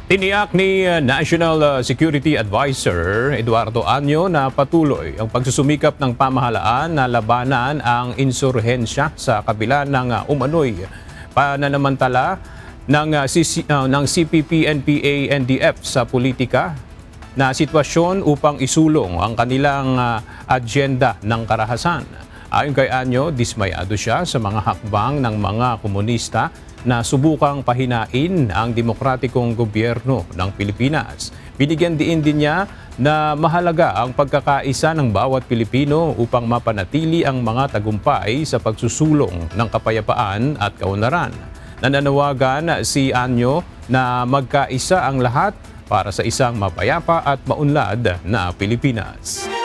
Tiniyak ni National Security Advisor Eduardo Año na patuloy ang pagsusumikap ng pamahalaan na labanan ang insurhensya sa kabila ng umano'y pananamantala ng CPP-NPA-NDF sa politika na sitwasyon upang isulong ang kanilang agenda ng karahasan. Ayon kay Año, dismayado siya sa mga hakbang ng mga komunista na subukang pahinain ang demokratikong gobyerno ng Pilipinas. Binigyan din niya na mahalaga ang pagkakaisa ng bawat Pilipino upang mapanatili ang mga tagumpay sa pagsusulong ng kapayapaan at kaunlaran. Nananawagan si Año na magkaisa ang lahat para sa isang mapayapa at maunlad na Pilipinas.